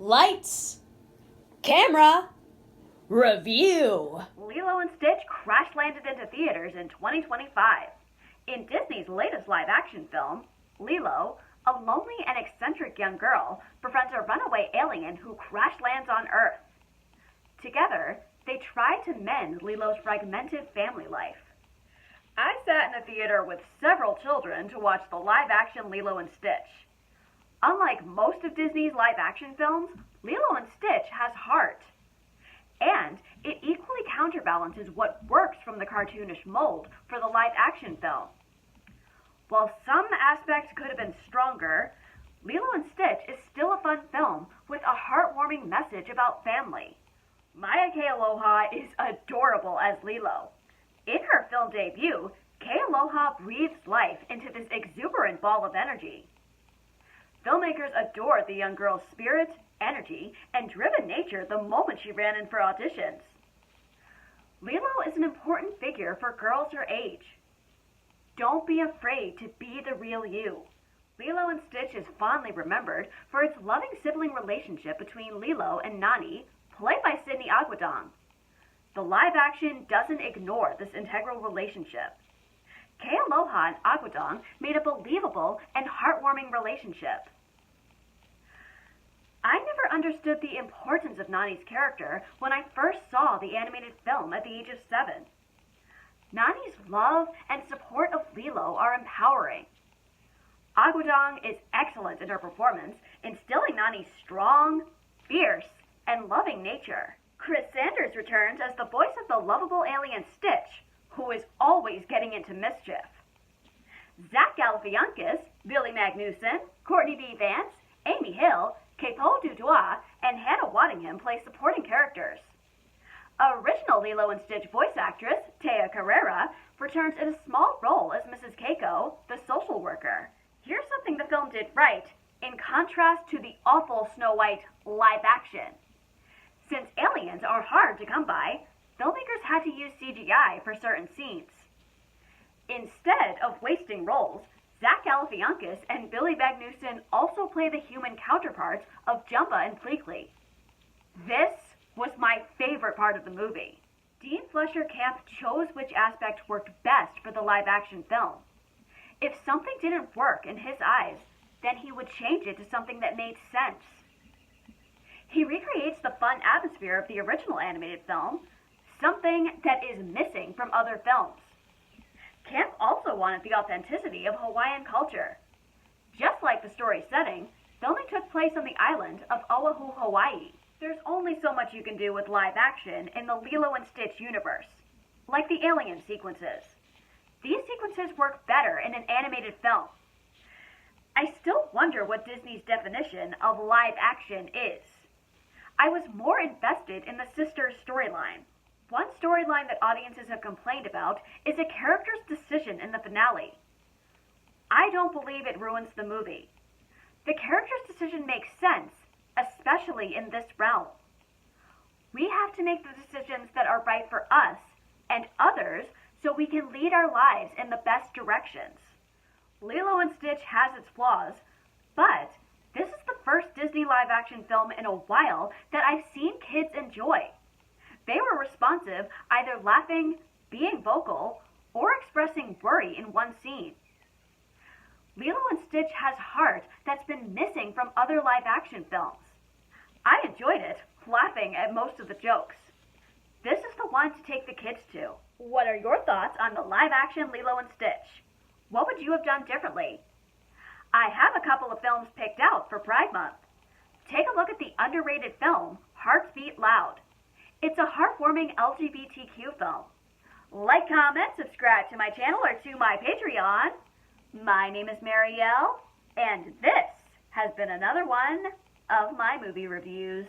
Lights, camera, review. Lilo and Stitch crash-landed into theaters in 2025. In Disney's latest live-action film, Lilo, a lonely and eccentric young girl, befriends a runaway alien who crash-lands on Earth. Together, they try to mend Lilo's fragmented family life. I sat in a theater with several children to watch the live-action Lilo and Stitch. Unlike most of Disney's live-action films, Lilo and Stitch has heart. And it equally counterbalances what works from the cartoonish mold for the live-action film. While some aspects could have been stronger, Lilo and Stitch is still a fun film with a heartwarming message about family. Maya Kealoha is adorable as Lilo. In her film debut, Kealoha breathes life into this exuberant ball of energy. Filmmakers adored the young girl's spirit, energy, and driven nature the moment she ran in for auditions. Lilo is an important figure for girls her age. Don't be afraid to be the real you. Lilo and Stitch is fondly remembered for its loving sibling relationship between Lilo and Nani, played by Sydney Aguadong. The live action doesn't ignore this integral relationship. Kealoha and Aguadong made a believable and heartwarming relationship. I never understood the importance of Nani's character when I first saw the animated film at the age of 7. Nani's love and support of Lilo are empowering. Aguadong is excellent in her performance, instilling Nani's strong, fierce, and loving nature. Chris Sanders returns as the voice of the lovable alien Stitch, who is always getting into mischief. Zach Galifianakis, Billy Magnuson, Courtney B. Vance, Amy Hill, Capo Dudois, and Hannah Waddingham play supporting characters. Original Lilo and Stitch voice actress, Tea Carrera, returns in a small role as Mrs. Keiko, the social worker. Here's something the film did right, in contrast to the awful Snow White live action. Since aliens are hard to come by, filmmakers had to use CGI for certain scenes. Instead of wasting roles, Zach Galifianakis and Billy Magnuson also play the human counterparts of Jumba and Pleakley. This was my favorite part of the movie. Dean Fleischer Camp chose which aspect worked best for the live-action film. If something didn't work in his eyes, then he would change it to something that made sense. He recreates the fun atmosphere of the original animated film, something that is missing from other films. Camp also wanted the authenticity of Hawaiian culture. Just like the story setting, filming took place on the island of Oahu, Hawaii. There's only so much you can do with live action in the Lilo and Stitch universe, like the alien sequences. These sequences work better in an animated film. I still wonder what Disney's definition of live action is. I was more invested in the sisters' storyline. One storyline that audiences have complained about is a character's decision in the finale. I don't believe it ruins the movie. The character's decision makes sense, especially in this realm. We have to make the decisions that are right for us and others so we can lead our lives in the best directions. Lilo and Stitch has its flaws, but this is the first Disney live-action film in a while that I've seen kids enjoy. They were responsive, either laughing, being vocal, or expressing worry in one scene. Lilo and Stitch has heart that's been missing from other live-action films. I enjoyed it, laughing at most of the jokes. This is the one to take the kids to. What are your thoughts on the live-action Lilo and Stitch? What would you have done differently? I have a couple of films picked out for Pride Month. Take a look at the underrated film, Hearts Beat Loud. It's a heartwarming LGBTQ film. Like, comment, subscribe to my channel or to my Patreon. My name is Marielle, and this has been another one of my movie reviews.